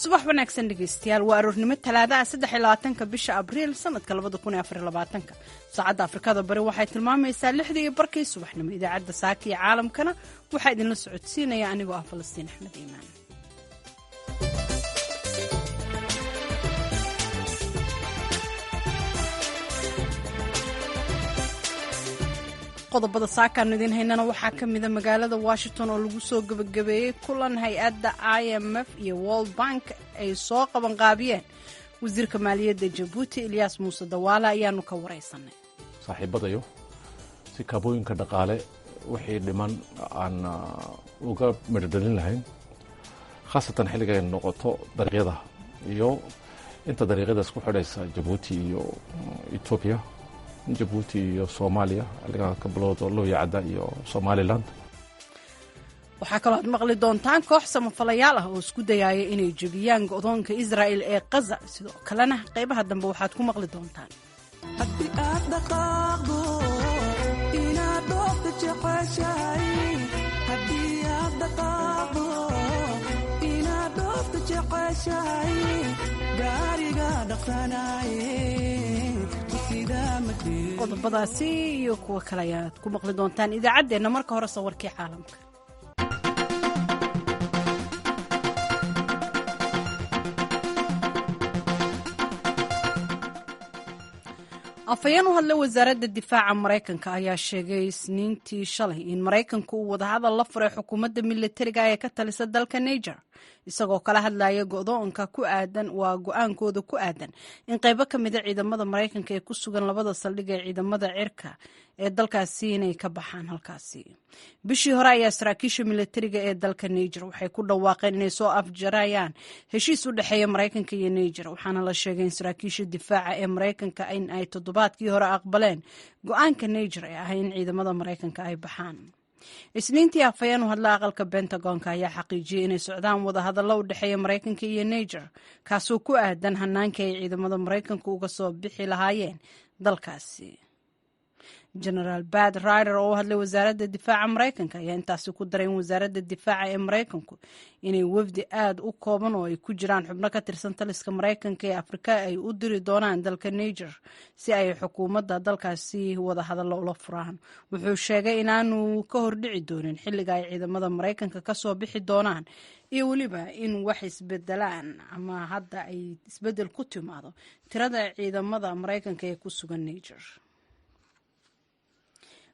subax wanaagsan dhegeystayaal waa aroornimo talaadaha 23 bisha abriil sanadka 2024 saacadda afrikada bari waxay tilmaamaysaa 6:00 subaxnimo idaacadda saaka iyo caalamkana waxaa idinla socodsiinaya anigoo ah Falastiin Axmed Iimaan. qodobada saakaan idin haynana waxaa ka mida magaalada Washington oo lagu soo gabagabeeyay kulan hay-adda IMF iyo World Bank ay soo qaban qaabiyeen wasiirka maaliyadda Djibouti Ilyas Muuse Dawaale ayaanu ka wareysanay saaxiibadayo si kaabooyinka dhaqaale wixii dhiman aan uga mirdhalin lahayn khaasatan xilliga ay noqoto dariiqyada iyo inta dariiqyada isku xidhaysa Djibouti iyo Ethiopia Djibouti iyo Soomaaliya laga ka bilowdo Looyacada iyo Somaliland. waxaa kaloo aad maqli doontaan koox samafalayaal ah oo isku dayaya inay jabiyaan go'doonka Israel ee Gaza sidoo kalena qaybaha dambe waxaad ku maqli doontaan haddii aad dhaqaaqdo inaad dhoofta jeceshahay haddii aad dhaqaaqdo inaad dhoofta jeceshahay gaariga dhaqsanaye qodobadaasi iyo kuwa kale ayaad ku maqli doontaan idaacaddeenna marka hore sawirkii caalamka afhayeen u hadlay wasaaradda difaaca Mareykanka ayaa sheegay Isniintii shalay in Mareykanku uu wadahadal la furay xukuumadda militariga ee ka talisa dalka Niger isagoo kala hadlaya go'doonka ku aadan waa go'aankooda ku aadan in qaybo ka mid ah ciidamada Mareykanka ee ku sugan labada saldhig ee ciidamada cirka ee dalkaasi inay ka baxaan halkaasi. Bishii hore ayaa saraakiisha militariga ee dalka Niger waxay ku dhawaaqeen inay soo afjarayaan heshiis u dhexeeya Mareykanka iyo Niger waxaana la sheegay in saraakiisha difaaca ee Mareykanka in ay toddobaadkii hore aqbaleen go'aanka Niger ee ah in ciidamada Mareykanka ay baxaan. Isniintii afhayeen u hadla aqalka Pentagonka ayaa xaqiijiyay inay socdaan wadahadallo u dhexeeya Mareykanka iyo Niger kaasoo ku aadan hanaanka ay ciidamada Mareykanka uga soo bixi lahaayeen dalkaasi. General Bad Ryder oo hadlay wasaaradda difaaca Mareykanka ayaa intaasi ku daray in wasaaradda difaaca ee Mareykanku inay wafdi aad u kooban oo ay ku jiraan xubno ka tirsan taliska Mareykanka ee Afrika ay u diri doonaan dalka Niger si ay xukuumadda dalkaasi wada hadallo ula furaan. Wuxuu sheegay inaanu ka hordhici doonin xilliga ay ciidamada Mareykanka ka soo bixi doonaan iyo weliba in wax isbedelaan ama hadda ay isbedel ku timaado tirada ciidamada Mareykanka ee ku sugan Niger.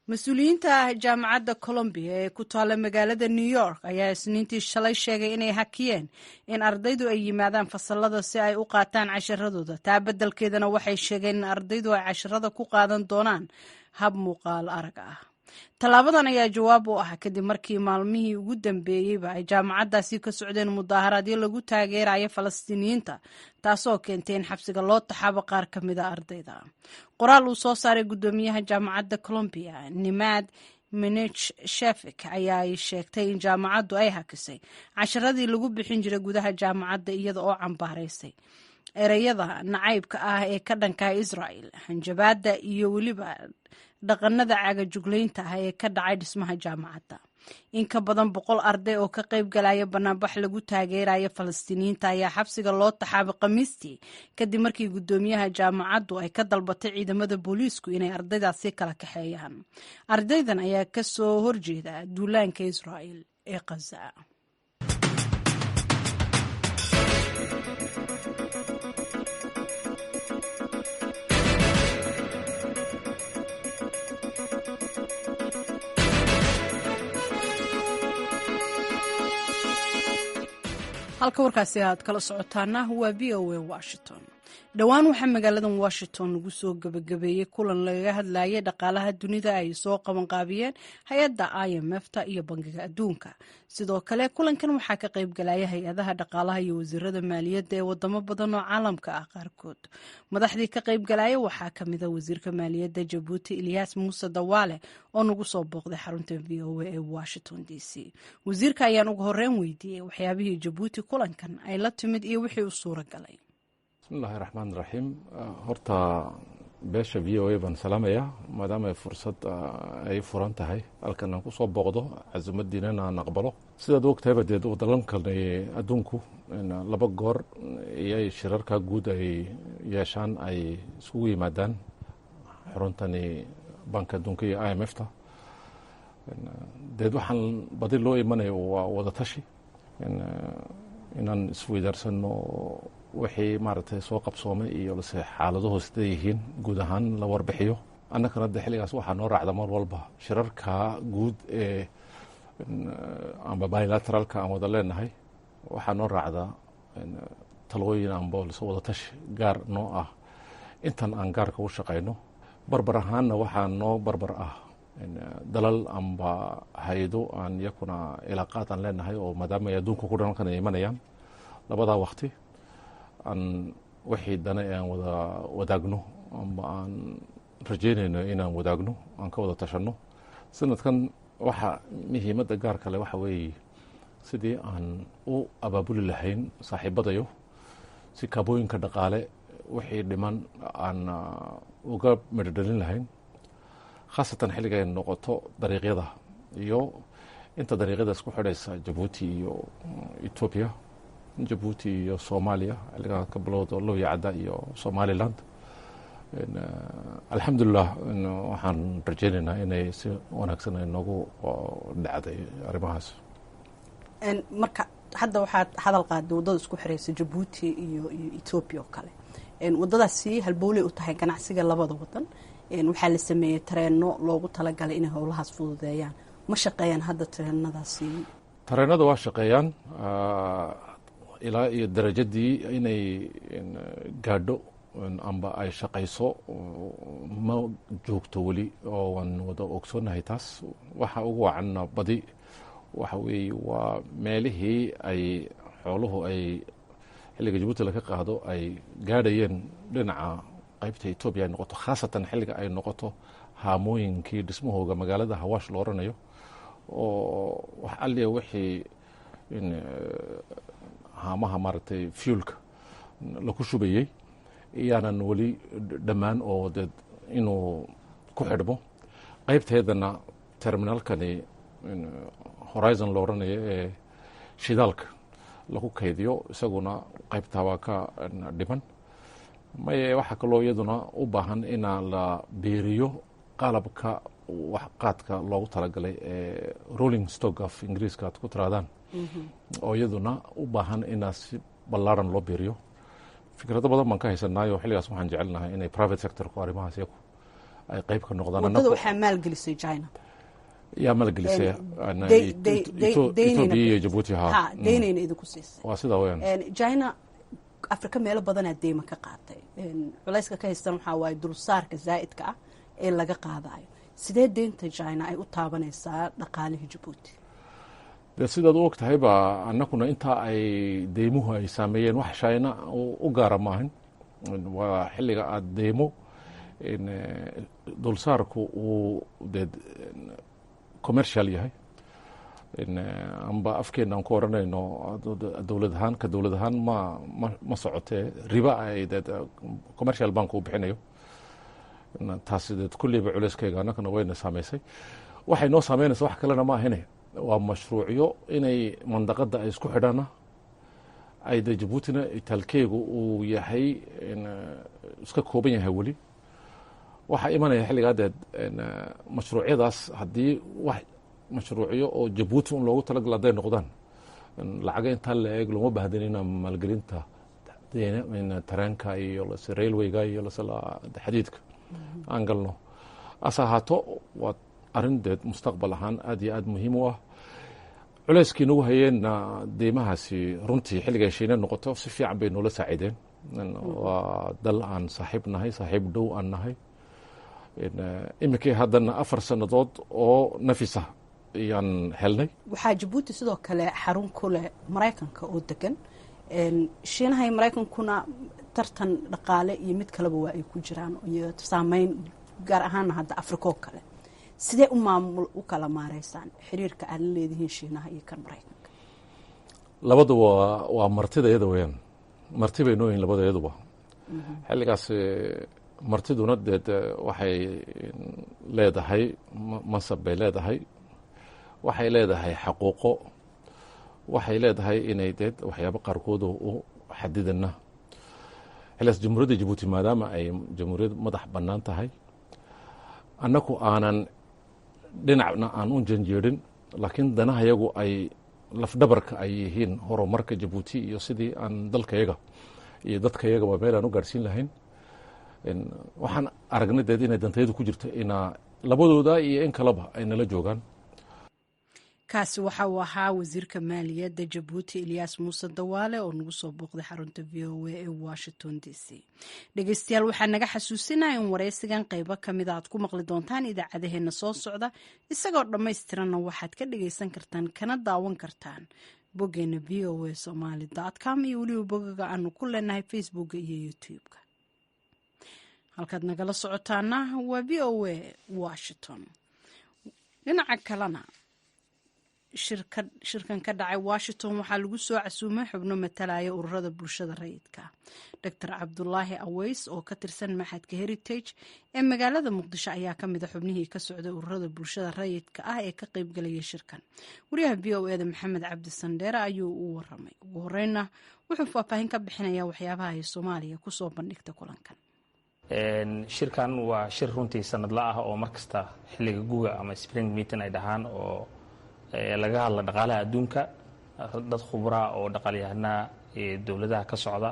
mas-uuliyiinta jaamacadda Columbia ee ku taala magaalada New York ayaa Isniintii shalay sheegay inay hakiyeen in ardaydu ay yimaadaan fasalada si ay u qaataan casharadooda. taa beddelkeedana waxay sheegeen in ardaydu ay casharada ku qaadan doonaan hab muuqaal arag ah. Tallaabadan ayaa jawaab u ah kadib markii maalmihii ugu dambeeyeyba ay jaamacaddaasi ka socdeen mudaharaadyo lagu taageerayo Falastiiniyiinta taasoo keentay in xabsiga loo taxaabo qaar ka mid a ardayda. qoraal uu soo saaray guddoomiyaha jaamacadda Columbia Nimad Shafik ayaa ay sheegtay in jaamacaddu ay hakisay casharadii lagu bixin jiray gudaha jaamacadda iyada oo cambaaraysay ereyada nacaybka ah ee ka dhanka Israel hanjabaadda iyo weliba dhaqanada cagajuglaynta ah ee ka dhacay dhismaha jaamacadda. in ka badan 100 arday oo ka qayb galaya banaanbax lagu taageerayo Falastiiniyiinta ayaa xabsiga loo taxaabay Khamiistii kadib markii guddoomiyaha jaamacaddu ay ka dalbatay ciidamada booliisku inay ardaydaasi kala kaxeeyaan. ardaydan ayaa ka soo horjeeda duulaanka Israel ee Gaza. halka warkaasi aad kala socotaana waa VOA Washington. dhowaan waxaa magaaladan Washington lagu soo gabagabeeyey kulan lagaga hadlayay dhaqaalaha dunida ay soo qaban qaabiyeen hay-adda IMF-ta iyo Bangiga Adduunka. sidoo kale kulankan waxaa ka qayb galaya hay-adaha dhaqaalaha iyo wasiirada maaliyadda ee wadamo badan oo caalamka ah qaarkood. madaxdii ka qayb galaya waxaa ka mid ah wasiirka maaliyadda Djibouti Ilyas Muuse Dawaale oo nagu soo booqday xarunta VOA ee Washington DC. wasiirka ayaan ugu horreyn weydiiyey waxyaabihii Djibouti kulankan ay la timid iyo wixii u suura galay. bismillaahi raxmaani raxiim. horta beesha v o a baan salaamayaa maadaama ay fursad ay furan tahay halkan aan ku soo booqdo casuumadiinana aan aqbalo sidaad ogtahayba dee wadalankan adduunku laba goor iyay shirarka guud ay yeeshaan ay iskugu yimaadaan xuruntani banka adduunka iyo IMF-ta deed waxaan badi loo imanayo waa wada tashi inaan isweydaarsano wixii maaragtay soo qabsoomay iyo lase xaaladahu siday yihiin guud ahaan la warbixiyo annakana de xilligaas waxaa noo raacda mar walba shirarka guud ee amba bilateralka aan wada leenahay waxaa noo raacda talooyin amba lase wada tashi gaar noo ah intan aan gaarka u shaqayno barbar ahaanna waxaa noo barbar ah dalal amba hay-ado aan iyakuna ilaaqaad aan leenahay oo maadaama ay adduunka ku dhanalkan ay imanayaan labadaa wakti aan wixii dana aan wada wadaagno amba aan rajeynayno inaan wadaagno aan ka wada tashanno sanadkan waxa muhiimadda gaar kale waxa weeye sidii aan u abaabuli lahayn saaxiibadayo si kaabooyinka dhaqaale wixii dhiman aan uga midhodhalin lahayn khaasatan xilliga ay noqoto dariiqyada iyo inta dariiqyadaas ku xidhaysa jabuuti iyo etoobiya jabuuti iyo soomaaliya xilligaa ka bilowda lowya cadda iyo somaliland alxamdulilah waxaan rajeynaynaa inay si wanaagsan ay noogu dhacday arrimahaas marka hadda waxaad hadal qaaday waddada isku xiraysa jabuuti iyo etoobiya oo kale waddadaasi halbowley u tahay ganacsiga labada wadan waxaa la sameeyey tareenno loogu talagalay inay howlahaas fududeeyaan ma shaqeeyaan hadda tareenadaasi tareenada waa shaqeeyaan ilaa iyo darajadii inay gaadho amba ay shaqayso ma joogto weli oo waan wada ogsoonahay taas waxa ugu wacanna badi waxa weeye waa meelihii ay xooluhu ay xilliga jabuuti laga qaado ay gaadhayeen dhinaca qaybta etoobiya ay noqoto khaasatan xilliga ay noqoto haamooyinkii dhismahooga magaalada hawaash la oranayo oo wax alliya wixii haamaha maaragtay fuelka laku shubayey iyaanan weli dhammaan oo dee inuu ku xidhmo qaybteedana terminalkani horizon la oranayo ee shidaalka lagu kaydiyo isaguna qaybtaa waa ka dhiman maye waxaa kaloo iyaduna u baahan inaa la beeriyo qalabka waxqaadka loogu talagalay ee rolling stock of ingiriiska aad ku tiraadaan oo iyaduna u baahan inaa si ballaaran loo beeriyo fikrado badan baan ka haysanaayo xilligaas waxaan jecelnahay inay private sectorku arrimahaas iyagu ay qayb ka noqdaan waddada waxaa maalgelisay china yaa maalgelisay etoobiya iyo jabuuti deynayna idinku siisay waa sidaa weyaan china afrika meelo badanaa deyma ka qaatay culayska ka haystan waxaa waaye dulsaarka zaa'idka ah ee laga qaadayo sidee deynta china ay u taabanaysaa dhaqaalihii jabuuti de sidaad u og tahayba annakuna intaa ay deymuhu ay saameeyeen wax china u gaara maahan waa xilliga aada deymo dulsaarku uu dee commercial yahay amba afkeena aan ku oranayno dowlad ahaan ka dowlad ahaan ma socotee riba ay deed commercial bank uu bixinayo taasi deed kulleyba culeyskeyga annakana wayna saameysay waxay noo saameynaysa wax kalena ma ahine waa mashruucyo inay mandaqada ay isku xidhaana ay de jabuutina itaalkeygu uu yahay iska kooban yahay weli waxaa imanaya xilligaa deed mashruucyadaas haddii wax mashruucyo oo jabuuti un loogu talagala hadday noqdaan lacaga intaa la eeg looma baahdan ina maalgelinta tareenka iyo lase railwayga iyo lase xadiidka aan galno ase ahaato waa arrin deed mustaqbal ahaan aad iyo aad muhiim u ah culeyskii nagu hayeenna deymahaasi runtii xilligay shiine noqoto si fiican bay noola saaciideen waa dal aan saaxiib nahay saaxiib dhow aan nahay iminkii haddana 4 sannadood oo nafisa ayaan helnay waxaa jabuuti sidoo kale xarun ku leh maraykanka oo degan shiinaha iyo maraykankuna tartan dhaqaale iyo mid kaleba waa ay ku jiraan iyo saameyn gaar ahaana hadda afrika oo kale sidee u kala maareysaan xiriirka aad la leedihiin shiinaha iyo kan maraykanka labadu waa martida iyada weyaan marti bay nooyihin labada iyaduba xilligaas martiduna deed waxay leedahay mansab bay leedahay, waxay leedahay xaquuqo, waxay leedahay inay deed waxyaabo qaarkood u xadidana. xilaas jamhuuriyadda jabuuti maadaama ay jamhuuriyad madax bannaan tahay, annaku aanan dhinacna aan u janjeerin, laakiin danahayagu ay lafdhabarka ay yihiin horumarka jabuuti iyo sidii aan dalkayaga iyo dadkayagaba meel aan u gaadhsiin lahayn. waxaan aragnay deed inay dantayadu ku jirto inaa labadooda iyo in kaleba ay nala joogaan. kaasi waxa uu ahaa wasiirka maaliyadda jabuuti Ilyaas Muuse Dawaale oo nagu soo booqday xarunta VOA ee Washington DC. dhegeystayaal waxaa naga xasuusinaya in wareysigan qaybo ka mid aad ku maqli doontaan idaacadaheena soo socda, isagoo dhammaystiranna waxaad ka dhegeysan kartaan kana daawan kartaan boggeena voasomali.com iyo weliba bogaga aanu ku leenahay Facebooka iyo YouTube-ka. halkaad nagala socotaana waa VOA Washington. dhinaca kalena shirkan ka dhacay Washington waxaa lagu soo casuumay xubno matalaya ururada bulshada rayidka. Dr. Cabdulaahi Aweys oo ka tirsan Maxadka Heritage ee magaalada Muqdisho ayaa ka mid ah xubnihii ka socday ururada bulshada rayidka ah ee ka qayb galaya shirkan. wariyaha VOA-da Maxamed Cabdi Sandheere ayuu u waramay. ugu horeyna wuxuu faahfaahin ka bixinayaa waxyaabaha ay Soomaaliya ku soo bandhigta kulankan. shirkan waa shir runtii sanadla ah oo markasta xilliga guga ama spring meeting ay dhahaan oo laga hadla dhaqaalaha adduunka, dad khubraa oo dhaqaalyahanaa dowladaha ka socda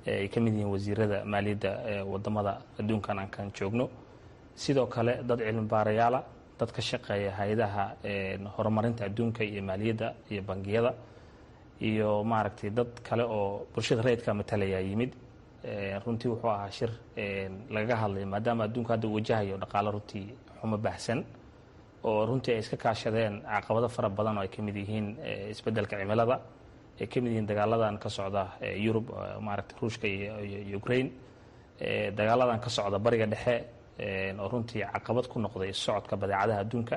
ay ka mid yihiin wasiirada maaliyadda wadamada adduunkan aan kan joogno, sidoo kale dad cilmi baarayaala, dad ka shaqeeya hay-adaha horumarinta adduunka iyo maaliyadda iyo bangiyada, iyo maaragtay dad kale oo bulshada rayidka matalaya yimid. runtii wuxuu ahaa shir laga hadlay maadaama adduunka hadda uu wajahayo dhaqaalo runtii xumo baxsan oo runtii ay iska kaashadeen caqabado fara badan oo ay ka mid yihiin isbeddelka cimilada, ay ka mid yihiin dagaaladan ka socda Yurub, maaragtay Ruushka iyo Ukraine, dagaaladan ka socda bariga dhexe oo runtii caqabad ku noqday socodka badeecadaha adduunka.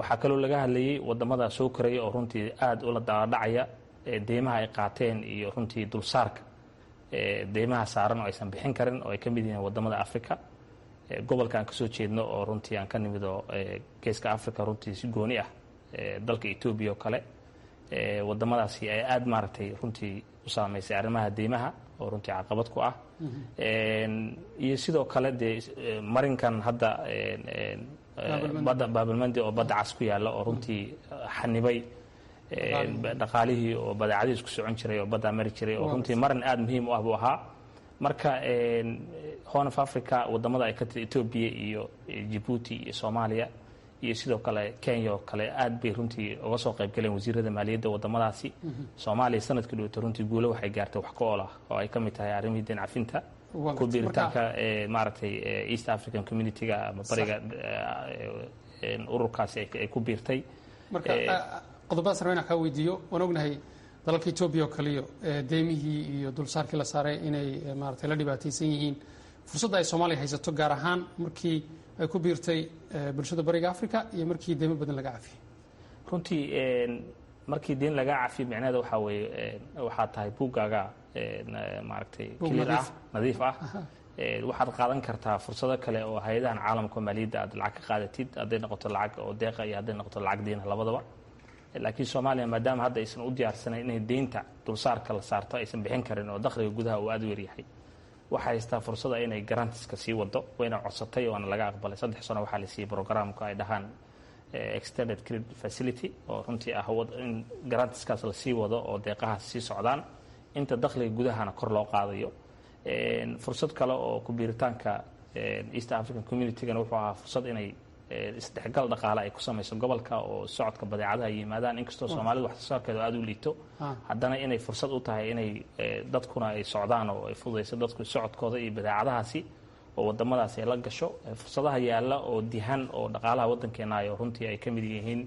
waxaa kaloo laga hadlayay wadamada soo koraya oo runtii aad ula dhacaya deymaha ay qaateen iyo runtii dulsaarka deymaha saaran oo aysan bixin karin oo ay ka mid yihiin wadamada Afrika, gobolka aan ka soo jeedno oo runtii aan ka nimid oo geeska Afrika runtii si gooni ah, dalka Ethiopia oo kale, wadamadaasi ay aad maaragtay runtii u saameysay arrimaha deymaha oo runtii caqabad ku ah. iyo sidoo kale dee marinkan hadda badda Baabilmandi oo badda cas ku yaalla oo runtii xanibay dhaqaalihii oo badeecadii isku socon jiray oo badda mari jiray oo runtii marin aad muhiim u ah buu ahaa. marka Horn of Africa wadamada ay ka tirsan Ethiopia iyo Djibouti iyo Soomaaliya iyo sidoo kale Kenya oo kale aad bay runtii uga soo qayb galeen wasiirada maaliyadda wadamadaasi. Soomaaliya sanadkii dhawaa runtii guulo waxay gaartay wax ka ool ah oo ay ka mid tahay arrimihii deyn cafinta, ku biiritaanka maaragtay East African Community-ga ama bariga ururkaasi ay ku biirtay. marka qodobadaas rabaa inaan kaa weydiiyo. waan ognahay dalalka Ethiopia oo kaliyo deymihii iyo dulsaarkii la saaray inay maaragtay la dhibaataysan yihiin. fursadda ay Soomaaliya haysato gaar ahaan markii ay ku biirtay bulshada bariga Afrika iyo markii deymo badan laga cafiyay. runtii markii deyn laga cafiyay micnaheedu waxa weeye waxaa tahay buuggaaga maaragtay clear ah, nadiif ah. waxaad qaadan kartaa fursado kale oo hay'adahan caalamka maaliyadda aad lacag ka qaadatid, hadday noqoto lacag oo deeqa iyo hadday noqoto lacag deyn labadaba. laakiin Soomaaliya maadaama hadda aysan u diyaarsanayn inay deynta dulsaarka la saarto aysan bixin karin oo dakhliga gudaha uu aad u yaryahay, waxay haystaa fursada inay garantiska sii wado, wayna codsatay oo laga aqbalay. 3 sano waxaa la siiyey programka ay dhahaan extended credit facility oo runtii ah in garantiskaas la sii wado oo deeqahaas sii socdaan inta dakhliga gudahana kor loo qaadayo. fursad kale oo ku biiritaanka East African Community-gana wuxuu ahaa fursad inay isdhexgal dhaqaale ay ku samayso gobolka oo socodka badeecadaha yimaadaan. inkastoo Soomaalidu wax soo saarkeedu aad u liito, haddana inay fursad u tahay inay dadkuna ay socdaan oo ay fududayso dadku socodkooda iyo badeecadahaasi oo wadamadaasi ay la gasho. fursadaha yaalla oo dihan oo dhaqaalaha waddankeena ay runtii ay ka mid yihiin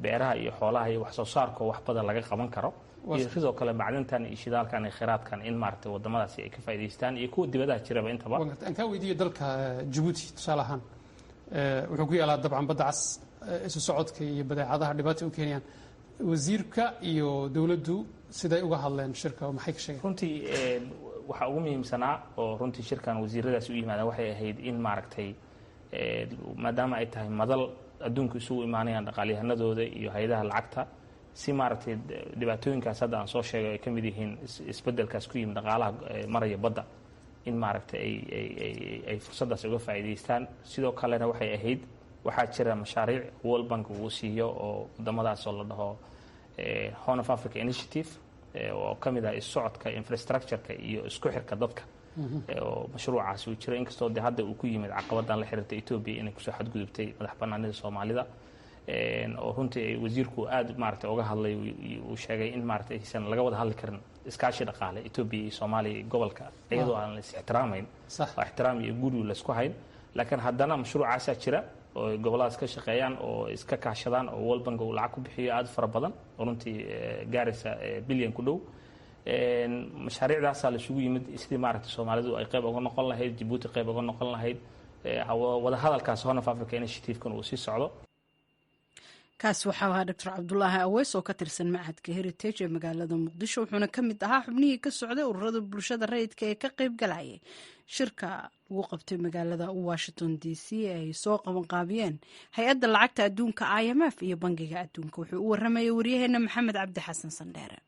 beeraha iyo xoolaha iyo wax soo saarka wax badan laga qaban karo, iyo sidoo kale macdintan iyo shidaalkan iyo kheyraadkan in maaragtay wadamadaasi ay ka faa'iidaystaan iyo kuwa dibadaha jiraba intaba. aan kaa weydiiyo dalka Djibouti tusaale ahaan wuxuu ku yaalaa dabcan badda cas, isu socodka iyo badeecadaha dhibaato u keenayaan. wasiirka iyo dowladdu siday uga hadleen shirka oo maxay ka sheegeen? runtii waxaa ugu muhiimsanaa oo runtii shirkan wasiiradaasi u yimaadaan waxay ahayd in maaragtay maadaama ay tahay madal adduunku isugu imaanayaan dhaqaalyahanadooda iyo hay-adaha lacagta si maaragtay dhibaatooyinkaas hadda aan soo sheegay ay ka mid yihiin isbeddelkaas ku yimid dhaqaalaha maraya badda in maaragtay ay fursaddaas uga faa'iidaystaan sidoo kalena waxay ahayd waxaa jira mashaariic World Bank uu siiyo oo wadamadaas oo la dhaho Horn of Africa Initiative oo ka mid ah socodka infrastructure-ka iyo isku xirka dadka oo mashruucaasi uu jiro inkastoo hadda uu ku yimid caqabadan la xiriirta Ethiopia inay kusoo xadgudubtay madax bannaanida Soomaalida oo runtii wasiirku aad maaragtay uga hadlay uu sheegay in maaragtay aysan laga wada hadli karin iskaashi dhaqaale Ethiopia iyo Soomaaliya gobolka iyadoo aan la ixtiraamayn waa ixtiraam iyo guri la isku hayn laakiin haddana mashruucaasi jira oo goboladaas ka shaqeeyaan oo iska kaashadaan oo World Bank uu lacag ku bixiyo aad fara badan oo runtii gaaraysa bilyan ku dhow mashaariicdaas la isugu yimid sidii maaragtay Soomaalidu ay qayb uga noqon lahayd Djibouti qayb uga noqon lahayd wada hadalkaas Horn of Africa Initiative-kan uu sii socdo kaas waxaa ahaa Dr. Cabdulaahi Aweys oo ka tirsan Machadka Heritage ee magaalada Muqdisho wuxuuna ka mid ahaa xubnihii ka socday ururada bulshada rayidka ee ka qayb galayay shirka lagu qabtay magaalada Washington DC ee ay soo qabanqaabiyeen hay-adda lacagta adduunka IMF iyo bangiga adduunka wuxuu u waramayay waryaheena Maxamed Cabdi Xasan Sandheere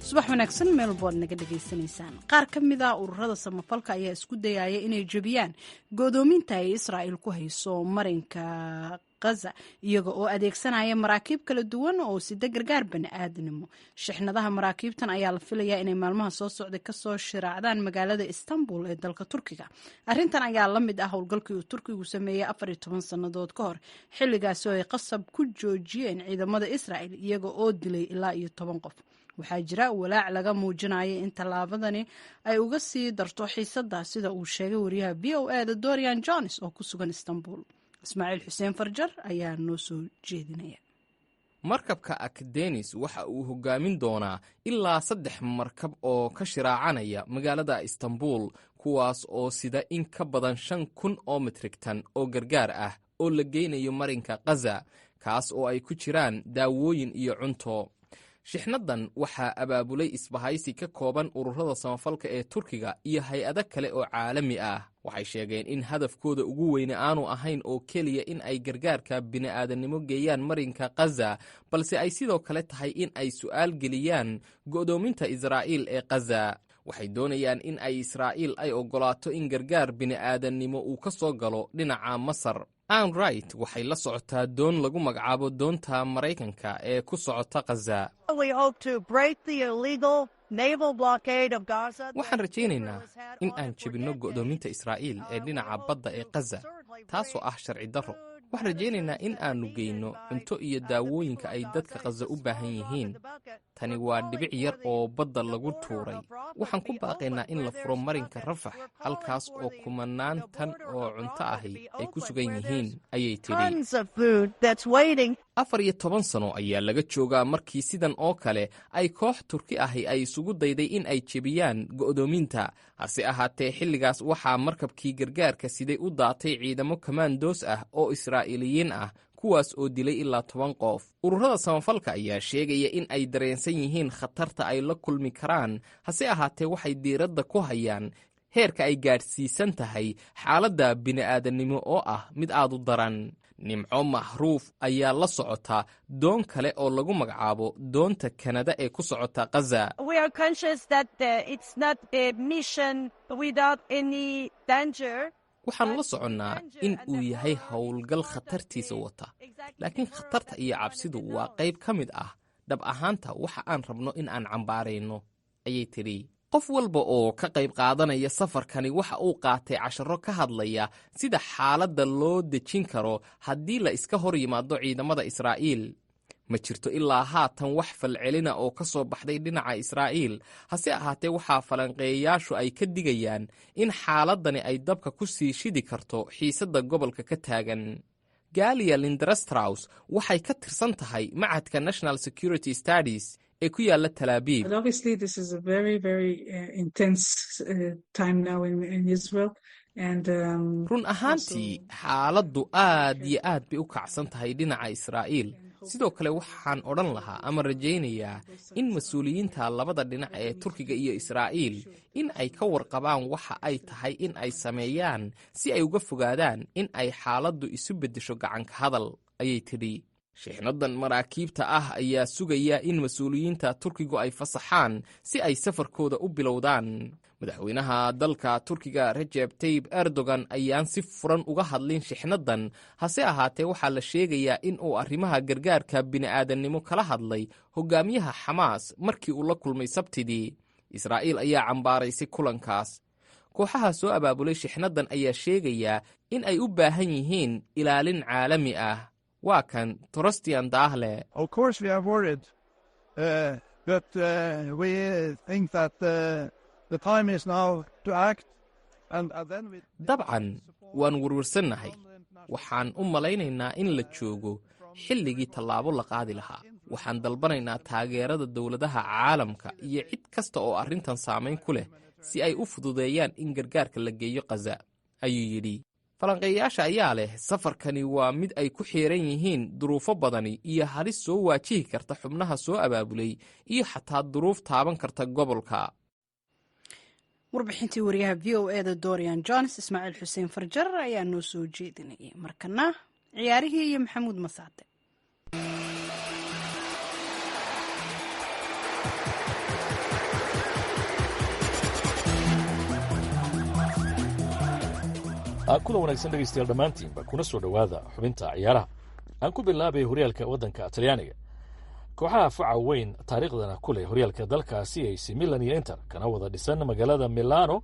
subax wanaagsan meel bood naga dhageysanaysaan qaar ka mid ah ururada samafalka ayaa isku dayaya inay jebiyaan godoominta ay Israa'iil ku hayso marinka Gaza iyaga oo adeegsanaya maraakiib kala duwan oo sida gargaar bani'aadanimo shixnadaha maraakiibtan ayaa la filayaa inay maalmaha soo socday ka soo shiraacdaan magaalada Istanbul ee dalka Turkiga arrintan ayaa la mid ah howlgalkii uu Turkigu sameeyay 14 sanadood ka hor xilligaas oo ay qasab ku joojiyeen ciidamada Israa'iil iyaga oo dilay ilaa iyo 10 qof waxaa jira walaac laga muujinayo in tallaabadani ay uga sii darto xiisadda sida uu sheegay wariyaha VOA da Dorian Jones oo ku sugan Istanbul Ismaaciil Xuseen Farjar ayaa noo soo jeedinaya markabka Akdenis waxa uu hogaamin doonaa ilaa 3 markab oo ka shiraacanaya magaalada Istanbul kuwaas oo sida in ka badan 5,000 oo metrik tan oo gargaar ah oo la geynayo marinka Gaza kaas oo ay ku jiraan daawooyin iyo cunto shixnadan waxaa abaabulay isbahaysi ka kooban ururada samafalka ee Turkiga iyo hay-ado kale oo caalami ah waxay sheegeen in hadafkooda ugu weyn aanu ahayn oo keliya in ay gargaarka bini'aadanimo geeyaan marinka Gaza balse ay sidoo kale tahay in ay su'aal geliyaan go'doominta Israa'iil ee Gaza waxay doonayaan in ay Israa'iil ay ogolaato in gargaar bini'aadanimo uu ka soo galo dhinaca Masar Anne Wright waxay la socotaa doon lagu magacaabo doonta Maraykanka ee ku socota Gaza waxaan rajaynaynaa in aan jebinno go'doominta Israa'iil ee dhinaca badda ee Gaza taasoo ah sharci darro waxaan rajaynaynaa in aannu geyno cunto iyo daawooyinka ay dadka Gaza u baahan yihiin tani waa dhibic yar oo badda lagu tuuray waxaan ku baaqaynaa in la furo marinka Rafax halkaas oo kumanaan tan oo cunto ahi ay ku sugan yihiin ayay tidhi 14 sano ayaa laga joogaa markii sidan oo kale ay koox Turki ahi ay isugu dayday in ay jebiyaan go'doominta hase ahaatee xilligaas waxaa markabkii gargaarka siday u daatay ciidamo kamandoos ah oo Israa'iiliyiin ah kuwaas oo dilay ilaa 10 qof ururada samafalka ayaa sheegaya in ay dareensan yihiin khatarta ay la kulmi karaan hase ahaatee waxay diiradda ku hayaan heerka ay gaadhsiisan tahay xaaladda bini'aadanimo oo ah mid aad u daran Nimco Mahruuf ayaa la socota doon kale oo lagu magacaabo doonta Kanada ee ku socota Gaza waxaan la soconnaa in uu yahay howlgal khatartiisa wata laakiin khatarta iyo cabsidu waa qayb ka mid ah dhab ahaanta waxa aan rabno in aan cambaarayno ayay tidhi qof walba oo ka qayb qaadanaya safarkani waxa uu qaatay casharo ka hadlaya sida xaaladda loo dejin karo haddii la iska hor yimaado ciidamada Israa'iil ma jirto ilaa haatan wax falcelina oo ka soo baxday dhinaca Israa'iil hase ahaatee waxaa falanqeeyayaashu ay ka digayaan in xaaladani ay dabka ku sii shidi karto xiisadda gobolka ka taagan Galia Lindrastraus waxay ka tirsan tahay Machadka National Security Studies ee ku yaala Tel Aviv run ahaantii xaaladdu aad iyo aad bay u kacsan tahay dhinaca israa'iil sidoo kale waxaan odhan lahaa ama rajaynayaa in mas-uuliyiinta labada dhinac ee turkiga iyo israa'iil in ay ka warqabaan waxa ay tahay in ay sameeyaan si ay uga fogaadaan in ay xaaladdu isu beddesho gacanka hadal ayay tidhi shixnadan maraakiibta ah ayaa sugaya in mas-uuliyiinta turkigu ay fasaxaan si ay safarkooda u bilowdaan madaxweynaha dalka turkiga rajeb tayib erdogan ayaan si furan uga hadlin shixnadan hase ahaatee waxaa la sheegayaa in uu arrimaha gargaarka bini'aadannimo kala hadlay hogaamiyaha xamaas markii uu la kulmay sabtidii israa'iil ayaa cambaaraysay kulankaas kooxaha soo abaabulay shixnadan ayaa sheegayaa in ay u baahan yihiin ilaalin caalami ah waa kan torostian daahle dabcan waan werwarsannahay waxaan u malaynaynaa in la joogo xilligii tallaabo la qaadi lahaa waxaan dalbanaynaa taageerada dowladaha caalamka iyo cid kasta oo arrintan saamayn ku leh si ay u fududeeyaan in gargaarka la geeyo khaza ayuu yidhi falanqeeyayaasha ayaa leh safarkani waa mid ay ku xiiran yihiin duruufo badani iyo halis soo waajihi karta xubnaha soo abaabulay iyo xataa duruuf taaban karta gobolka warbixintii wariyaha v o e da dorian jones ismaaciil xuseen farjar ayaa noo soo jeedinayay markana ciyaarihii iyo maxamuud masaade kulan wanaagsan dhegaystayaal dhammaantiinba kuna soo dhowaada xubinta ciyaaraha aan ku bilaabay horyaalka waddanka talyaaniga kooxaha fuca weyn taariikhdana ku leh horyaalka dalkaasi AC Milan iyo Inter kana wada dhisan magaalada Milano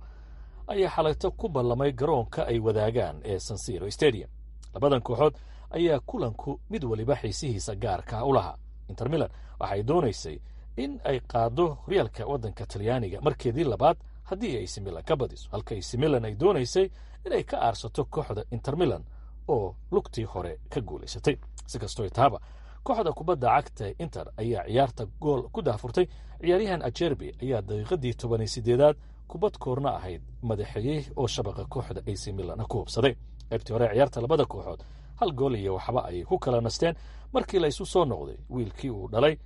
ayaa xalayto ku ballamay garoonka ay wadaagaan ee San Siro Stadium labadan kooxood ayaa kulanku mid waliba xiisihiisa gaarka u lahaa Inter Milan waxay doonaysay in ay qaado horyaalka waddanka talyaaniga markeedii labaad haddii AC Milan ka badiso halka AC Milan ay doonaysay inay ka aarsato kooxda Inter Milan oo lugtii hore ka guulaysatay si kastoo taaba kooxda kubadda cagta Inter ayaa ciyaarta gool ku daafurtay ciyaaryahan Acerbi ayaa daqiiqadii 18aad kubad koorna ahayd madaxeeyay oo shabaqa kooxda AC Milan ku hubsaday qaybtii hore ciyaarta labada kooxood hal gool iyo waxba ay ku kala nasteen markii la isu soo noqday wiilkii uu dhalay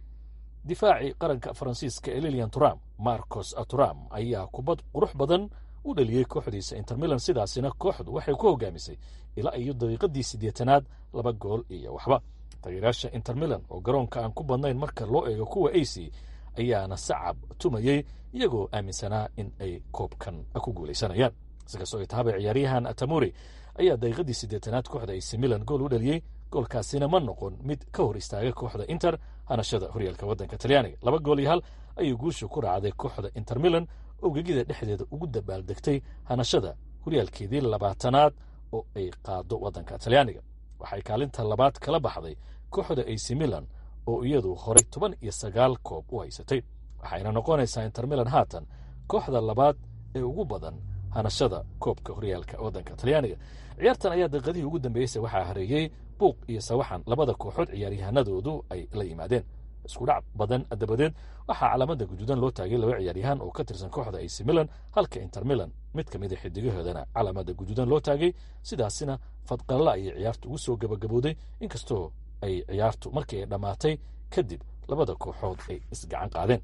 difaaci qaranka Faransiiska Lilian Thuram Marcos Thuram ayaa kubad qurux badan u dhaliyay kooxdiisa Inter Milan sidaasina kooxdu waxay ku hogaamisay ilaa iyo daqiiqadii 8aad laba gool iyo waxba taageerayaasha Inter Milan oo garoonka aan ku badnayn marka loo eego kuwa AC ayaana sacab tumayay iyagoo aaminsanaa in ay koobkan ku guulaysanayaan sikastoo taaba ciyaaryahan Tamori ayaa daqiiqadii 8aad kooxda AC Milan gool u dhaliyay goolkaasina ma noqon mid ka hor istaaga kooxda Inter hanashada horyaalka waddanka Talyaaniga laba gool iyo hal ayuu guusha ku raacday kooxda Inter Milan oo gegida dhexdeeda ugu dabaaldegtay hanashada horyaalkeedii 20aad oo ay qaado waddanka Talyaaniga waxay kaalinta labaad kala baxday kooxda AC Milan oo iyadu horey 19 koob u haysatay waxayna noqonaysaa Inter Milan haatan kooxda labaad ee ugu badan hanashada koobka horyaalka waddanka Talyaaniga ciyaartan ayaa daqiiqadii ugu dambeysay waxaa hareeyay buuq iyo sawaxan labada kooxood ciyaaryahanadoodu ay la yimaadeen isku dhac badan dabadeed waxaa calaamada guduudan loo taagay laba ciyaaryahan oo ka tirsan kooxda AC Milan halka Inter Milan mid ka mid ah xidigahoodana calaamada guduudan loo taagay sidaasina fadqalla ay ciyaartu ugu soo gabagabowday inkastoo ay ciyaartu markii ay dhamaatay kadib labada kooxood ay isgacan qaadeen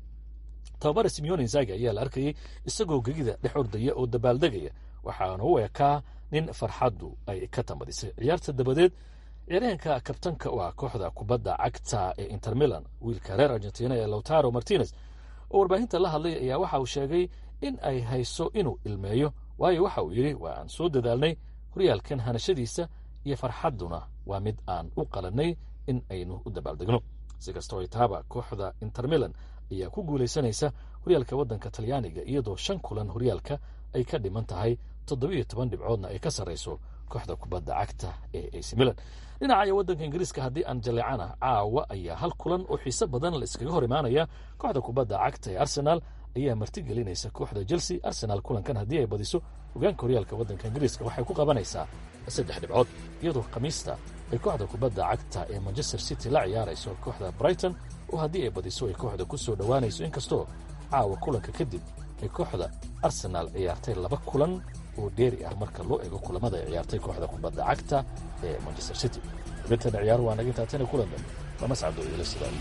tababara Simeone Inzaghi ayaa la arkayay isagoo gegida dhex ordaya oo dabaaldegaya waxaana u ekaa nin farxaddu ay ka tamadisay ciyaarta dabadeed ciyaaryahanka kabtanka waa kooxda kubadda cagta ee Inter Milan wiilka reer Argentina ee Lautaro Martinez oo warbaahinta la hadlay ayaa waxa uu sheegay in ay hayso inuu ilmeeyo waayo waxa uu yiri waa aan soo dadaalnay horyaalkan hanashadiisa iyo farxaduna waa mid aan u qalanay in aynu u dabaaldegno si kastoo ay taaba kooxda Inter Milan ayaa ku guulaysanaysa horyaalka waddanka Talyaaniga iyadoo 5 kulan horyaalka ay ka dhiman tahay 17 dhibcoodna ay ka sareyso kooxda kubadda cagta ee AC Milan dhinaca waddanka Ingiriiska haddii aan jaleecana caawa ayaa hal kulan oo xiiso badan la iskaga hor imaanaya kooxda kubadda cagta ee Arsenal ayaa martigelinaysa kooxda Chelsea Arsenal kulankan haddii ay badiso hogaanka horyaalka waddanka Ingiriiska waxay ku qabanaysaa 3 dhibcood iyadoo khamiista ay kooxda kubadda cagta ee Manchester City la ciyaarayso kooxda Brighton oo haddii ay badiso ay kooxda ku soo dhawaanayso inkastoo caawa kulanka kadib ay kooxda Arsenal ciyaartay 2 kulan oo dheeri ah marka loo eego kulamada ay ciyaartay kooxda kubadda cagta ee Manchester City. xubintana ciyaar waa naga intaatana kulan dambe lama sacdo ila sidaan